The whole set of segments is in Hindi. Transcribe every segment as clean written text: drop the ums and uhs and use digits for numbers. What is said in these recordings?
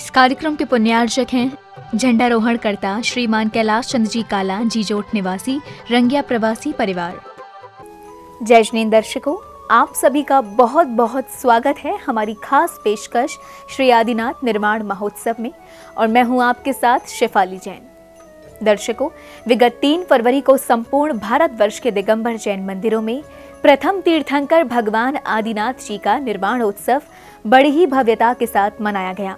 इस कार्यक्रम के पुण्यार्चक हैं झंडारोहण करता श्रीमान कैलाश चंद्र जी काला, जीजोट निवासी, रंगिया प्रवासी परिवार। जय जिनेंद्र दर्शकों, आप सभी का बहुत बहुत स्वागत है हमारी खास पेशकश श्री आदिनाथ निर्माण महोत्सव में, और मैं हूं आपके साथ शेफाली जैन। दर्शकों, विगत 3 फरवरी को संपूर्ण भारतवर्ष के दिगंबर जैन मंदिरों में प्रथम तीर्थंकर भगवान आदिनाथ जी का निर्वाणोत्सव बड़ी ही भव्यता के साथ मनाया गया।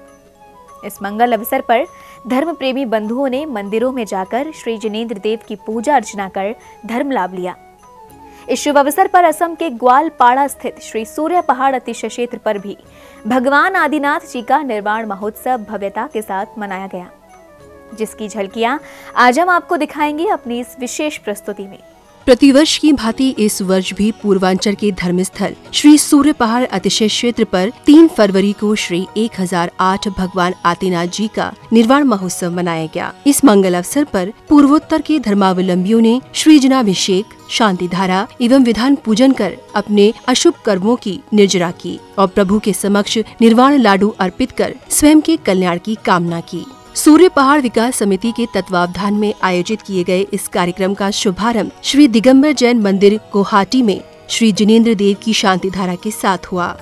इस मंगल अवसर पर धर्म प्रेमी बंधुओं ने मंदिरों में जाकर श्री जिनेंद्र देव की पूजा अर्चना कर धर्म लाभ लिया। इस शुभ अवसर पर असम के ग्वालपाड़ा स्थित श्री सूर्य पहाड़ अतिशय क्षेत्र पर भी भगवान आदिनाथ जी का निर्वाण महोत्सव भव्यता के साथ मनाया गया, जिसकी झलकियां आज हम आपको दिखाएंगे अपनी इस विशेष प्रस्तुति में। प्रतिवर्ष की भांति इस वर्ष भी पूर्वांचल के धर्मस्थल श्री सूर्य पहाड़ अतिशय क्षेत्र पर 3 फरवरी को श्री 1008 भगवान आदिनाथ जी का निर्वाण महोत्सव मनाया गया। इस मंगल अवसर पर पूर्वोत्तर के धर्मावलंबियों ने श्री जनाभिषेक, शांति धारा एवं विधान पूजन कर अपने अशुभ कर्मों की निर्जरा की और प्रभु के समक्ष निर्वाण लाडू अर्पित कर स्वयं के कल्याण की कामना की। सूर्य पहाड़ विकास समिति के तत्वावधान में आयोजित किए गए इस कार्यक्रम का शुभारंभ श्री दिगंबर जैन मंदिर गुवाहाटी में श्री जिनेंद्र देव की शांति धारा के साथ हुआ।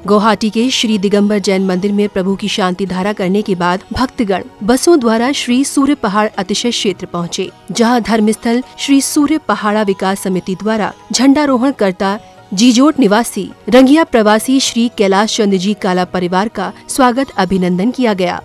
गुवाहाटी के श्री दिगंबर जैन मंदिर में प्रभु की शांति धारा करने के बाद भक्तगण बसों द्वारा श्री सूर्य पहाड़ अतिशय क्षेत्र पहुँचे, जहां धर्मस्थल श्री सूर्य पहाड़ा विकास समिति द्वारा झंडारोहण करता जीजोट निवासी, रंगिया प्रवासी श्री कैलाश चंद्र जी काला परिवार का स्वागत अभिनंदन किया गया।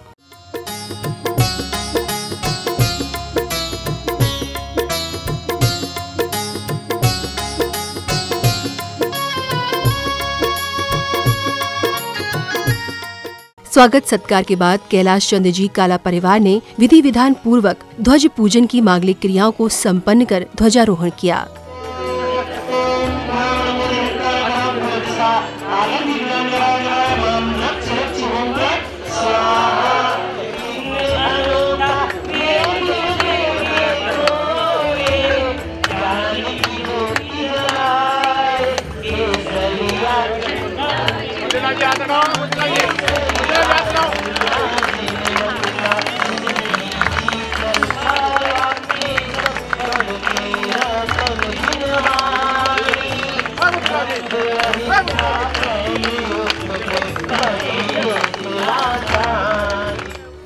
स्वागत सत्कार के बाद कैलाश चंद्र जी काला परिवार ने विधि विधान पूर्वक ध्वज पूजन की मांगलिक क्रियाओं को संपन्न कर ध्वजारोहण किया।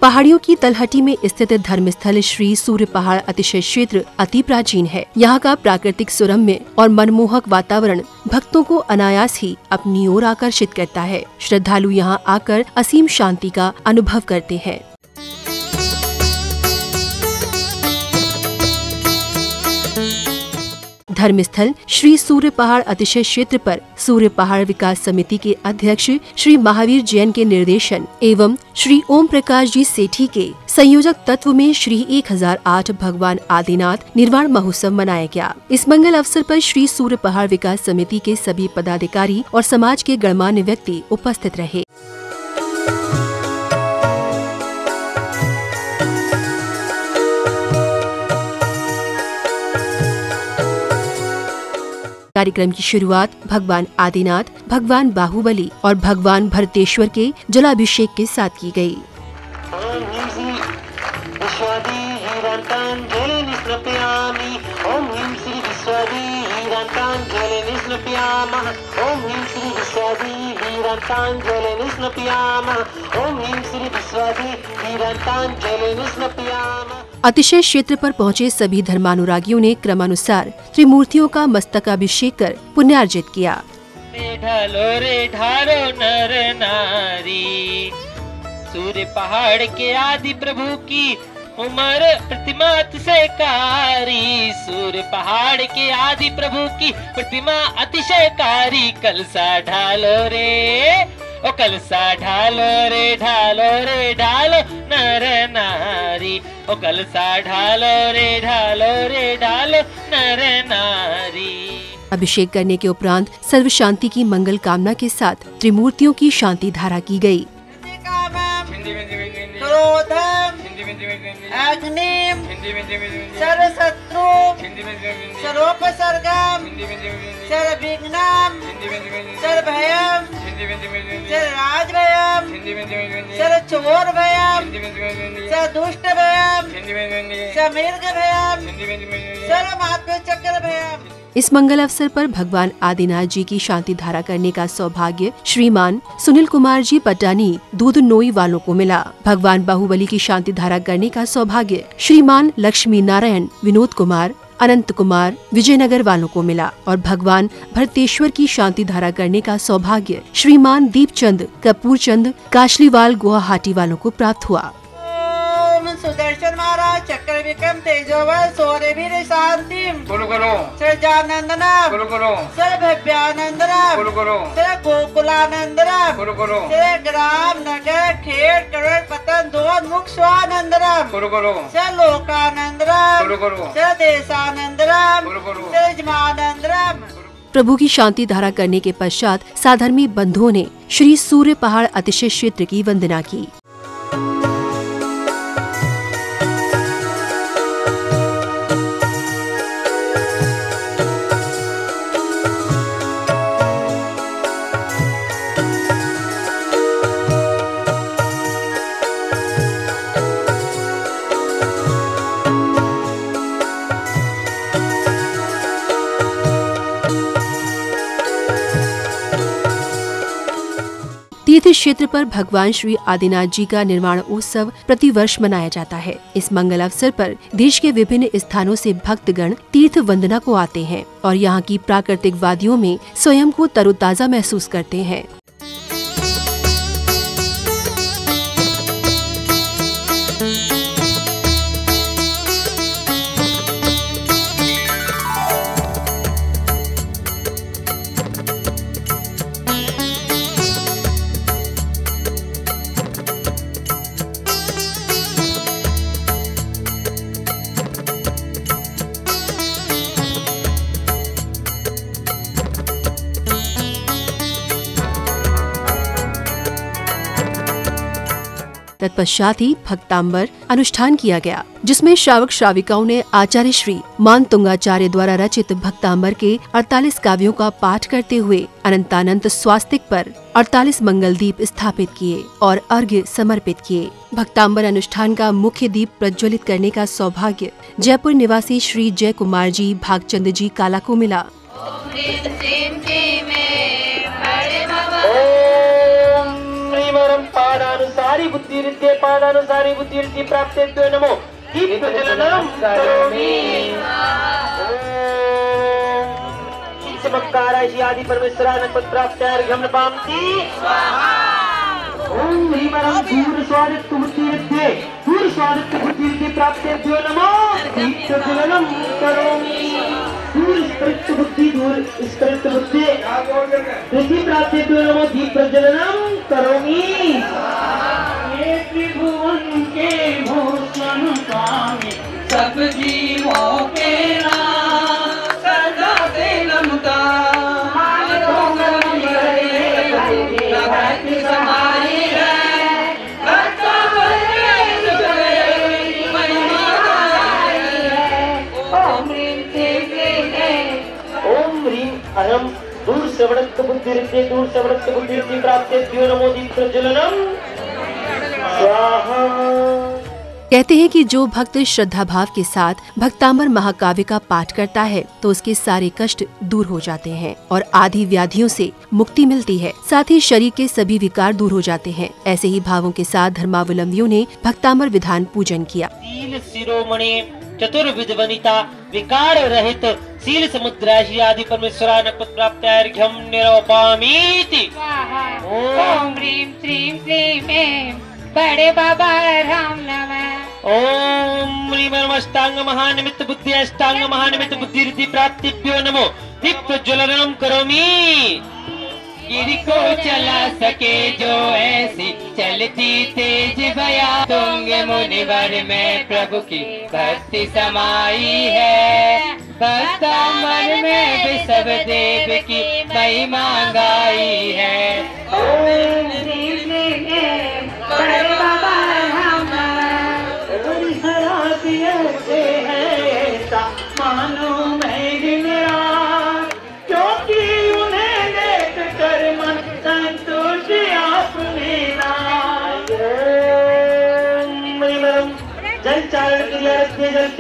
पहाड़ियों की तलहटी में स्थित धर्मस्थल श्री सूर्य पहाड़ अतिशय क्षेत्र अति प्राचीन है। यहाँ का प्राकृतिक सुरम्य और मनमोहक वातावरण भक्तों को अनायास ही अपनी ओर आकर्षित करता है। श्रद्धालु यहाँ आकर असीम शांति का अनुभव करते हैं। धर्मस्थल श्री सूर्य पहाड़ अतिशय क्षेत्र पर सूर्य पहाड़ विकास समिति के अध्यक्ष श्री महावीर जैन के निर्देशन एवं श्री ओम प्रकाश जी सेठी के संयोजक तत्व में श्री 1008 भगवान आदिनाथ निर्वाण महोत्सव मनाया गया। इस मंगल अवसर पर श्री सूर्य पहाड़ विकास समिति के सभी पदाधिकारी और समाज के गणमान्य व्यक्ति उपस्थित रहे। कार्यक्रम की शुरुआत भगवान आदिनाथ, भगवान बाहुबली और भगवान भरतेश्वर के जलाभिषेक के साथ की गई। अतिशय क्षेत्र पर पहुँचे सभी धर्मानुरागियों ने क्रमानुसार त्रिमूर्तियों का मस्तकाभिषेक कर पुण्यार्जित किया। ढालो रे ढालो नर नारी, सूर्य पहाड़ के आदि प्रभु की उमर प्रतिमा अतिशयकारी, सूर्य पहाड़ के आदि प्रभु की प्रतिमा अतिशयकारी। कलसा ढालो रे, ओ कलसा ढालो रे ढालो रे ढालो नर नारी, ओ कलसा ढालो रे ढालो रे ढालो नर नारी। अभिषेक करने के उपरांत सर्व शांति की मंगल कामना के साथ त्रिमूर्तियों की शांति धारा की गई। क्रोध अग्निम सर्वशत्रु सर्वोपसर्गम सर्वविघ्नम सर्वभयम सर्वराजभयम सर्वचोरभयम सर्वदुष्टभयम सर्वमृगभयम सर्वमात्मचक्रभयम। इस मंगल अवसर पर भगवान आदिनाथ जी की शांति धारा करने का सौभाग्य श्रीमान सुनील कुमार जी पटानी दूधनोई वालों को मिला। भगवान बाहुबली की शांति धारा करने का सौभाग्य श्रीमान लक्ष्मी नारायण विनोद कुमार अनंत कुमार विजयनगर वालों को मिला और भगवान भरतेश्वर की शांति धारा करने का सौभाग्य श्रीमान दीपचंद कपूरचंद काशलीवाल गुवाहाटी वालों को प्राप्त हुआ। सुदर्शन महाराज चक्र विक्रम तेजोवर सूर्यवीर शांतिम सर्वजानंदना सर्वभव्यानंदना सर्वगोकुलानंदना सर्वग्राम नगर खेड़ करोड़ पतन दोन्मुख स्वानंदना सर्वलोकानंदना सर्वदेशानंदना सर्वजमानंदना। प्रभु की शांति धारा करने के पश्चात साधर्मी बंधुओं ने श्री सूर्य पहाड़ अतिशय क्षेत्र की वंदना की। तीर्थ क्षेत्र पर भगवान श्री आदिनाथ जी का निर्वाण उत्सव प्रतिवर्ष मनाया जाता है। इस मंगल अवसर पर देश के विभिन्न स्थानों से भक्तगण तीर्थ वंदना को आते हैं और यहाँ की प्राकृतिक वादियों में स्वयं को तरोताजा महसूस करते हैं। तत्पश्चात ही भक्तांबर अनुष्ठान किया गया, जिसमें श्रावक श्राविकाओं ने आचार्य श्री मान तुंगाचार्य द्वारा रचित भक्तांबर के 48 काव्यों का पाठ करते हुए अनंतानंत स्वास्तिक पर 48 मंगल दीप स्थापित किए और अर्घ्य समर्पित किए। भक्तांबर अनुष्ठान का मुख्य दीप प्रज्वलित करने का सौभाग्य जयपुर निवासी श्री जय कुमार जी भागचंद जी काला को मिला। पादानुसारी बुद्धिरिद्धे पादानुसारी बुद्धिरिद्धि प्राप्तेभ्यो नमो दीपप्रज्वलनं करोमि। ओम चमत्काराय आदि परमेश्वराय पत्राप्त्यार्घ्यं नपामि स्वाहा। ओम ह्रीमरं दूरस्वादित बुद्धिरिद्धे दूरस्वादित बुद्धिरिद्धि प्राप्तेभ्यो नमो दीपप्रज्वलनं करोमि। दूर स्पृष्ट बुद्धि दूर स्पृष्ट बुद्धि बुद्धि प्राप्तेभ्यो नमो दीपप्रज्वलनं करोमि। ये त्रिभुवन के भूषण स्वामी सब जीवों के नाम सदा से नमस्कार। भक्ति समाई है ओम ह्रीं अहम दूर श्रवणत्व बुद्धिरिद्धे दूर श्रवणत्व बुद्धिरिद्धि प्राप्तेभ्यो नमो दीपप्रज्वलनं स्वाहा। कहते हैं कि जो भक्त श्रद्धा भाव के साथ भक्तांबर महाकाव्य का पाठ करता है तो उसके सारे कष्ट दूर हो जाते हैं और आदि व्याधियों से मुक्ति मिलती है। साथ ही शरीर के सभी विकार दूर हो जाते हैं। ऐसे ही भावों के साथ धर्मावलंबियों ने भक्तांबर विधान पूजन किया। शील शिरोमणि चतुर्विध वनिता विकार रहित शील समुद्राशी आदि परमेश्वरान प्राप्त्यार्घ्यं निरूपयामि। ओम ह्रीं श्रीं क्लीं ऐं बड़े बाबा राम नमः। ओम ह्रीमष्टांग महानिमित्त बुद्धि अष्टांग महानिमित्त बुद्धिरिद्धि प्राप्तिभ्यो नमो दीपप्रज्वलनं करोमि। गिरि को चला सके जो ऐसी चलती तेज भया तुंग मुनिवर में प्रभु की भक्ति समाई है। भक्तांबर में भी सब देव की महिमा गाई है। ओम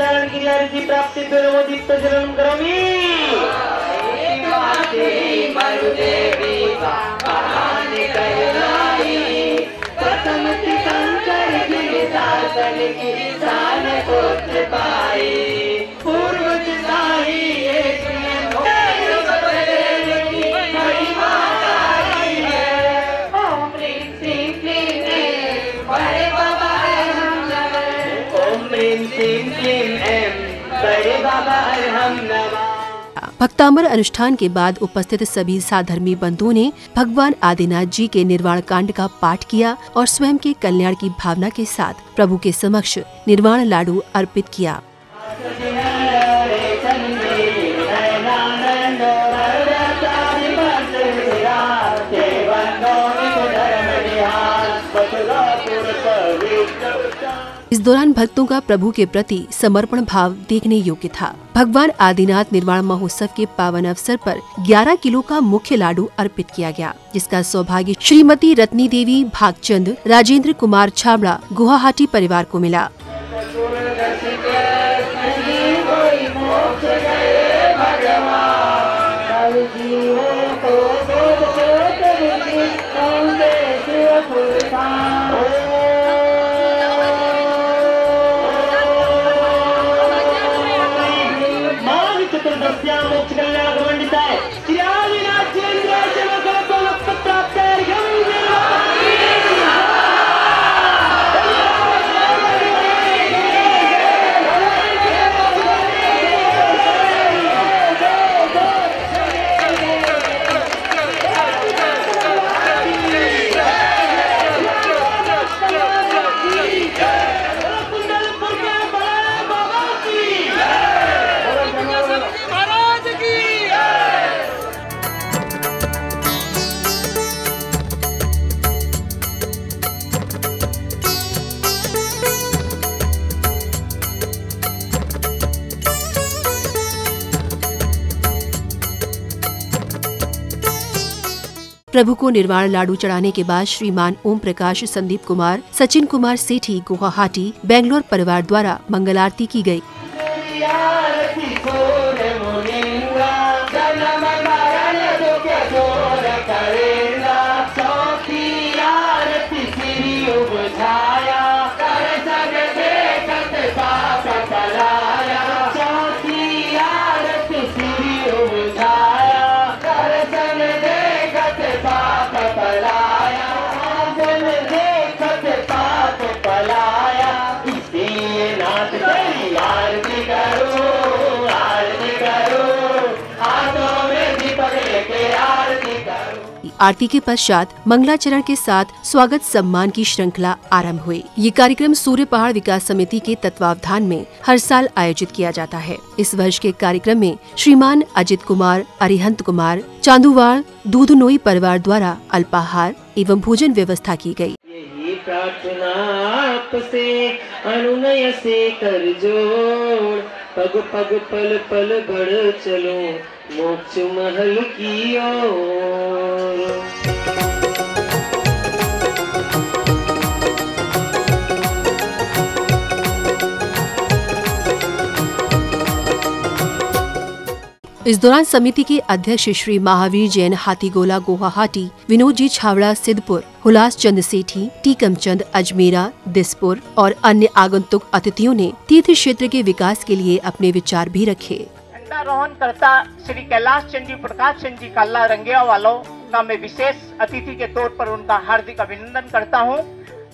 शरण की अर्जी प्राप्ति दीप्त जन्म करोगी प्रथम शंकर की शासन की शान पुत्र पाई पूर्वज साही एक भक्तामर अनुष्ठान के बाद उपस्थित सभी साधर्मी बंधुओं ने भगवान आदिनाथ जी के निर्वाण कांड का पाठ किया और स्वयं के कल्याण की भावना के साथ प्रभु के समक्ष निर्वाण लाडू अर्पित किया। इस दौरान भक्तों का प्रभु के प्रति समर्पण भाव देखने योग्य था। भगवान आदिनाथ निर्वाण महोत्सव के पावन अवसर पर 11 किलो का मुख्य लाडू अर्पित किया गया, जिसका सौभाग्य श्रीमती रत्नी देवी भागचंद, राजेंद्र कुमार छाबड़ा गुवाहाटी परिवार को मिला। प्रभु को निर्वाण लाडू चढ़ाने के बाद श्रीमान ओम प्रकाश संदीप कुमार, सचिन कुमार सेठी गुवाहाटी बेंगलोर परिवार द्वारा मंगल आरती की गई। आरती के पश्चात मंगलाचरण के साथ स्वागत सम्मान की श्रृंखला आरंभ हुई। ये कार्यक्रम सूर्य पहाड़ विकास समिति के तत्वावधान में हर साल आयोजित किया जाता है। इस वर्ष के कार्यक्रम में श्रीमान अजित कुमार, अरिहंत कुमार, चांदूवाड़ दूधनोई परिवार द्वारा अल्पाहार एवं भोजन व्यवस्था की गई। यही प्रार्थना आपसे अनुनय से कर जोड़, पग पग पल पल बढ़ चलो मोक्ष महल की ओर। इस दौरान समिति के अध्यक्ष श्री महावीर जैन हाथीगोला गुवाहाटी, विनोद जी छावड़ा सिद्धपुर, हुलास चंद सेठी, टीकम चंद अजमेरा दिसपुर और अन्य आगंतुक अतिथियों ने तीर्थ क्षेत्र के विकास के लिए अपने विचार भी रखे। झंडारोहण करता श्री कैलाश चंद जी, प्रकाश चंद जी काला रंगिया वालों का मैं विशेष अतिथि के तौर पर उनका हार्दिक अभिनंदन करता हूं,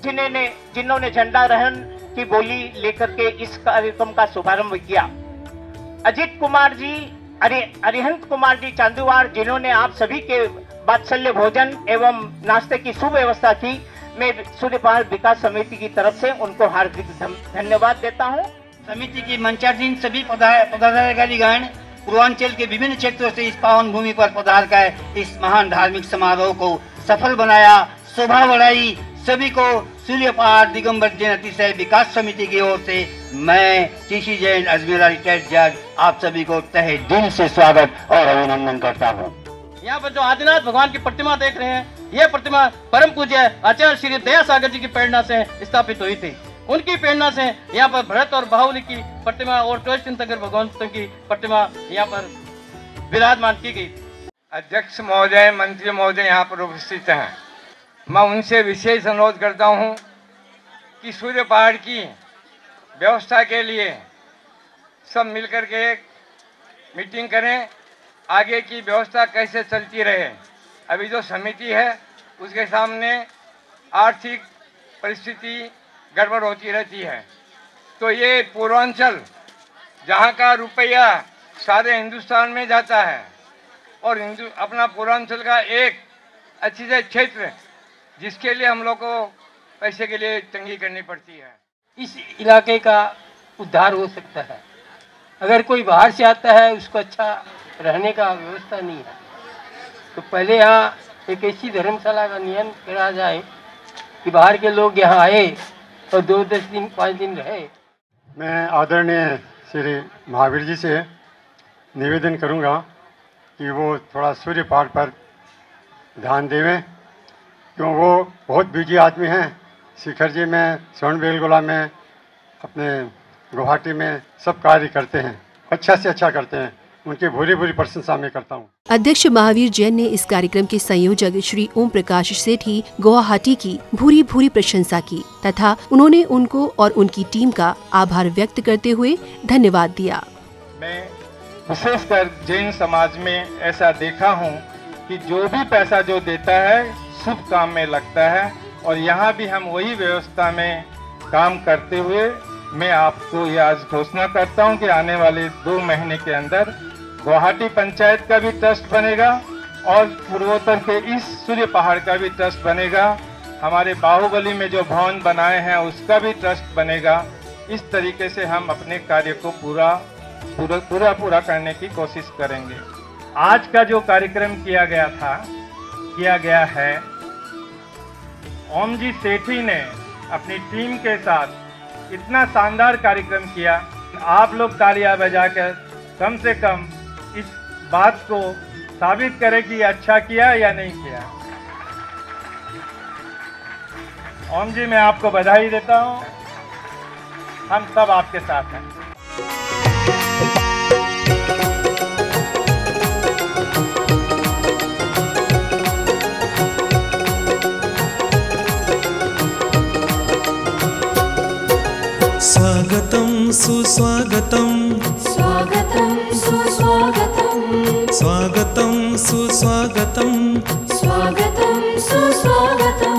जिन्होंने झंडारोहण की बोली लेकर के इस कार्यक्रम का शुभारंभ किया। अजित कुमार जी, अरिहंत कुमार जी चांदूवाड़, जिन्होंने आप सभी के वात्सल्य भोजन एवं नाश्ते की सुव्यवस्था की, मैं सूर्य पहाड़ विकास समिति की तरफ से उनको हार्दिक धन्यवाद देता हूं। समिति की मंचाधीन सभी पदाधिकारीगण पूर्वांचल के विभिन्न क्षेत्रों से इस पावन भूमि पर पधार कर इस महान धार्मिक समारोह को सफल बनाया, शोभा बढ़ाई। सभी को सूर्य पहाड़ दिगंबर जैन अतिशय विकास समिति की ओर से मैं टीसी जैन अजमेरा रिटायर्ड जज आप सभी को तहे दिल से स्वागत और अभिनंदन करता हूँ। यहाँ पर जो आदिनाथ भगवान की प्रतिमा देख रहे हैं, ये प्रतिमा परम पूज्य आचार्य श्री दया सागर जी की प्रेरणा से स्थापित हुई थी। उनकी प्रेरणा से यहाँ पर भरत और बाहुली की प्रतिमा और 12 तीर्थंकर भगवंतों की प्रतिमा यहाँ पर विराजमान की गई। अध्यक्ष महोदय, मंत्री महोदय यहाँ पर उपस्थित हैं। मैं उनसे विशेष अनुरोध करता हूँ कि सूर्य पहाड़ की व्यवस्था के लिए सब मिलकर के एक मीटिंग करें, आगे की व्यवस्था कैसे चलती रहे। अभी जो समिति है उसके सामने आर्थिक परिस्थिति गड़बड़ होती रहती है, तो ये पूर्वांचल जहाँ का रुपया सारे हिंदुस्तान में जाता है और अपना पूर्वांचल का एक अच्छी से क्षेत्र जिसके लिए हम लोग को पैसे के लिए तंगी करनी पड़ती है। इस इलाके का उद्धार हो सकता है। अगर कोई बाहर से आता है उसको अच्छा रहने का व्यवस्था नहीं है, तो पहले यहाँ एक ऐसी धर्मशाला का नियम करा जाए कि बाहर के लोग यहाँ आए और 2-10 दिन 5 दिन रहे। मैं आदरणीय श्री महावीर जी से निवेदन करूँगा कि वो थोड़ा सूर्य पहाड़ पर ध्यान देवें, क्यों वो बहुत बिजी आदमी हैं। शिखर जी में, स्वर्णबेलगोला में, अपने गुवाहाटी में सब कार्य करते हैं, अच्छा से अच्छा करते हैं। उनकी भूरी भूरी प्रशंसा मैं करता हूँ। अध्यक्ष महावीर जैन ने इस कार्यक्रम के संयोजक श्री ओम प्रकाश सेठी गुवाहाटी की भूरी भूरी प्रशंसा की तथा उन्होंने उनको और उनकी टीम का आभार व्यक्त करते हुए धन्यवाद दिया। मैं विशेषकर जैन समाज में ऐसा देखा हूँ कि जो भी पैसा जो देता है शुभ काम में लगता है, और यहाँ भी हम वही व्यवस्था में काम करते हुए मैं आपको ये आज घोषणा करता हूँ कि आने वाले 2 महीने के अंदर गुवाहाटी पंचायत का भी ट्रस्ट बनेगा और पूर्वोत्तर के इस सूर्य पहाड़ का भी ट्रस्ट बनेगा। हमारे बाहुबली में जो भवन बनाए हैं उसका भी ट्रस्ट बनेगा। इस तरीके से हम अपने कार्य को पूरा करने की कोशिश करेंगे। आज का जो कार्यक्रम किया गया है, ओम जी सेठी ने अपनी टीम के साथ इतना शानदार कार्यक्रम किया। आप लोग तालियां बजाकर कम से कम इस बात को साबित करें कि अच्छा किया या नहीं किया। ओम जी, मैं आपको बधाई देता हूं। हम सब आपके साथ हैं। स्वागतं सुस्वागतं, स्वागतं सुस्वागतं, स्वागतं सुस्वागतं, स्वागतं सुस्वागतं।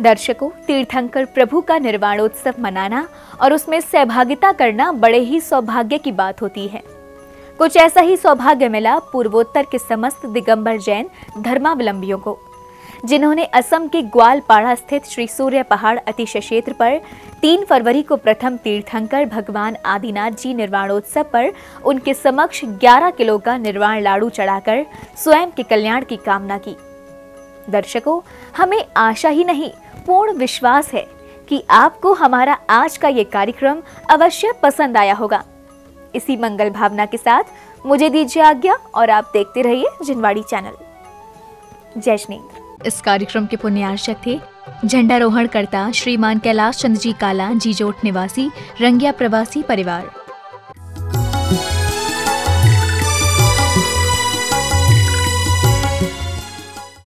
दर्शकों, तीर्थंकर प्रभु का निर्वाणोत्सव मनाना और उसमें सहभागिता करना बड़े ही सौभाग्य की बात होती है। कुछ ऐसा ही सौभाग्य मिला पूर्वोत्तर के समस्त दिगंबर जैन धर्मावलंबियों को, जिन्होंने असम के ग्वालपाड़ा स्थित श्री सूर्य पहाड़ अतिशय क्षेत्र पर 3 फरवरी को प्रथम तीर्थंकर भगवान आदिनाथ जी निर्वाणोत्सव पर उनके समक्ष 11 किलो का निर्वाण लाड़ू चढ़ाकर स्वयं के कल्याण की कामना की। दर्शकों, हमें आशा ही नहीं पूर्ण विश्वास है कि आपको हमारा आज का ये कार्यक्रम अवश्य पसंद आया होगा। इसी मंगल भावना के साथ मुझे दीजिए आज्ञा और आप देखते रहिए जिनवाड़ी चैनल। जय जिनेंद्र। इस कार्यक्रम के पुण्यार्चक थे झंडारोहण करता श्रीमान कैलाश चंद्र जी काला, जीजोट निवासी, रंगिया प्रवासी परिवार।